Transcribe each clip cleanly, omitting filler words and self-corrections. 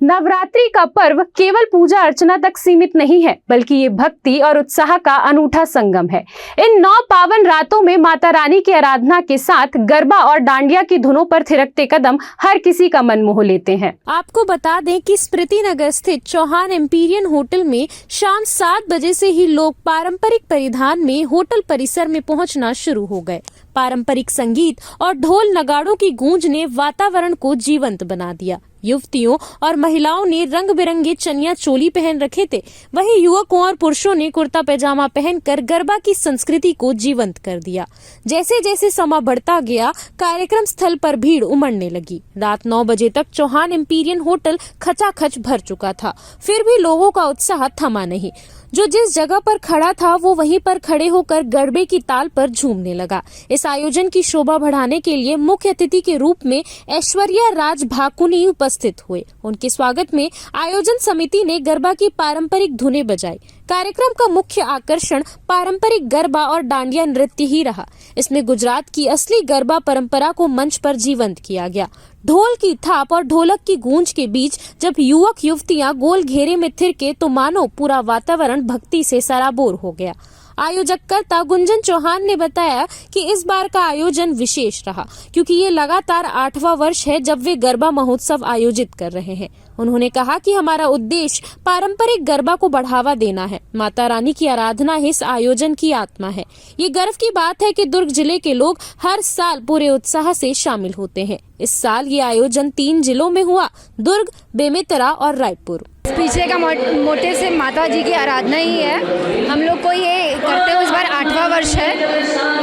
नवरात्रि का पर्व केवल पूजा अर्चना तक सीमित नहीं है, बल्कि ये भक्ति और उत्साह का अनूठा संगम है। इन 9 पावन रातों में माता रानी की आराधना के साथ गरबा और डांडिया की धुनों पर थिरकते कदम हर किसी का मन मोह लेते हैं। आपको बता दें कि स्मृति नगर स्थित चौहान एम्पीरियन होटल में शाम 7 बजे से ही लोग पारंपरिक परिधान में होटल परिसर में पहुंचना शुरू हो गए। पारंपरिक संगीत और ढोल नगाड़ों की गूंज ने वातावरण को जीवंत बना दिया। युवतियों और महिलाओं ने रंग बिरंगे चनिया चोली पहन रखे थे, वहीं युवकों और पुरुषों ने कुर्ता पैजामा पहनकर गरबा की संस्कृति को जीवंत कर दिया। जैसे जैसे समा बढ़ता गया, कार्यक्रम स्थल पर भीड़ उमड़ने लगी। रात 9 बजे तक चौहान एम्पीरियन होटल खचाखच भर चुका था, फिर भी लोगों का उत्साह थमा नहीं। जो जिस जगह पर खड़ा था वो वहीं पर खड़े होकर गरबे की ताल पर झूमने लगा। इस आयोजन की शोभा बढ़ाने के लिए मुख्य अतिथि के रूप में ऐश्वर्या राज भाकुनी उपस्थित हुए। उनके स्वागत में आयोजन समिति ने गरबा की पारंपरिक धुनें बजाई। कार्यक्रम का मुख्य आकर्षण पारंपरिक गरबा और डांडिया नृत्य ही रहा। इसमें गुजरात की असली गरबा परंपरा को मंच पर जीवंत किया गया। ढोल की थाप और ढोलक की गूंज के बीच जब युवक युवतियां गोल घेरे में थिरके तो मानो पूरा वातावरण भक्ति से सराबोर हो गया। आयोजककर्ता गुंजन चौहान ने बताया कि इस बार का आयोजन विशेष रहा, क्योंकि ये लगातार 8वां वर्ष है जब वे गरबा महोत्सव आयोजित कर रहे हैं। उन्होंने कहा कि हमारा उद्देश्य पारंपरिक गरबा को बढ़ावा देना है। माता रानी की आराधना इस आयोजन की आत्मा है। ये गर्व की बात है कि दुर्ग जिले के लोग हर साल पूरे उत्साह से शामिल होते हैं। इस साल ये आयोजन 3 जिलों में हुआ, दुर्ग, बेमेतरा और रायपुर। पीछे का मोटिव से माता जी की आराधना ही है। हम लोग को ये करते हुए इस बार 8वां वर्ष है।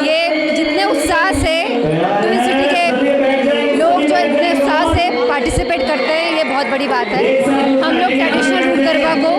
ये जितने उत्साह से ट्विन सिटी के लोग जो इतने उत्साह से पार्टिसिपेट करते हैं, ये बहुत बड़ी बात है। हम लोग ट्रेडिशनल गरबा को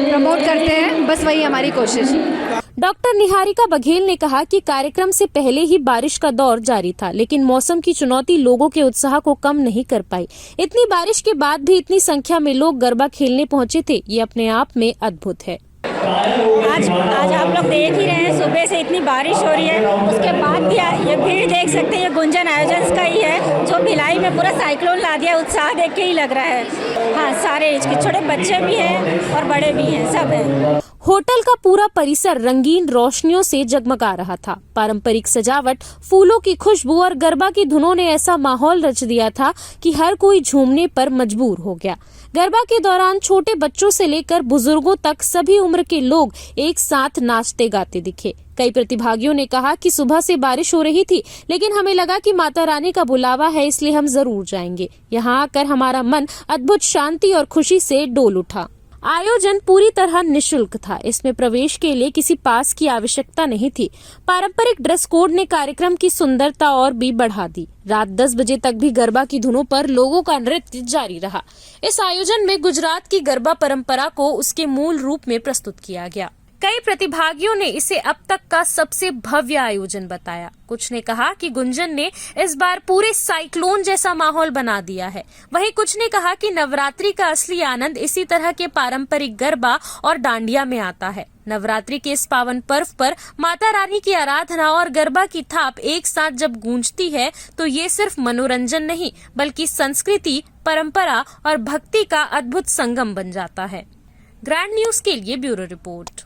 प्रमोट करते हैं, बस वही हमारी कोशिश है। डॉक्टर निहारिका बघेल ने कहा कि कार्यक्रम से पहले ही बारिश का दौर जारी था, लेकिन मौसम की चुनौती लोगों के उत्साह को कम नहीं कर पाई। इतनी बारिश के बाद भी इतनी संख्या में लोग गरबा खेलने पहुंचे थे, ये अपने आप में अद्भुत है। आज आप लोग देख ही रहे हैं, सुबह से इतनी बारिश हो रही है, उसके बाद भी ये भीड़ देख सकते हैं। ये गुंजन आयोजन का ही है जो भिलाई में पूरा साइक्लोन ला दिया। उत्साह देख के ही लग रहा है। हाँ, सारे एज के छोटे बच्चे भी हैं और बड़े भी हैं, सब है। होटल का पूरा परिसर रंगीन रोशनियों से जगमगा रहा था। पारंपरिक सजावट, फूलों की खुशबू और गरबा की धुनों ने ऐसा माहौल रच दिया था कि हर कोई झूमने पर मजबूर हो गया। गरबा के दौरान छोटे बच्चों से लेकर बुजुर्गों तक सभी उम्र के लोग एक साथ नाचते गाते दिखे। कई प्रतिभागियों ने कहा कि सुबह से बारिश हो रही थी, लेकिन हमें लगा कि माता रानी का बुलावा है, इसलिए हम जरूर जाएंगे। यहाँ आकर हमारा मन अद्भुत शांति और खुशी से डोल उठा। आयोजन पूरी तरह निशुल्क था। इसमें प्रवेश के लिए किसी पास की आवश्यकता नहीं थी। पारंपरिक ड्रेस कोड ने कार्यक्रम की सुंदरता और भी बढ़ा दी। रात 10 बजे तक भी गरबा की धुनों पर लोगों का नृत्य जारी रहा। इस आयोजन में गुजरात की गरबा परंपरा को उसके मूल रूप में प्रस्तुत किया गया। कई प्रतिभागियों ने इसे अब तक का सबसे भव्य आयोजन बताया। कुछ ने कहा कि गुंजन ने इस बार पूरे साइक्लोन जैसा माहौल बना दिया है। वहीं कुछ ने कहा कि नवरात्रि का असली आनंद इसी तरह के पारंपरिक गरबा और डांडिया में आता है। नवरात्रि के इस पावन पर्व पर माता रानी की आराधना और गरबा की थाप एक साथ जब गूंजती है तो ये सिर्फ मनोरंजन नहीं, बल्कि संस्कृति, परंपरा और भक्ति का अद्भुत संगम बन जाता है। ग्रैंड न्यूज के लिए ब्यूरो रिपोर्ट।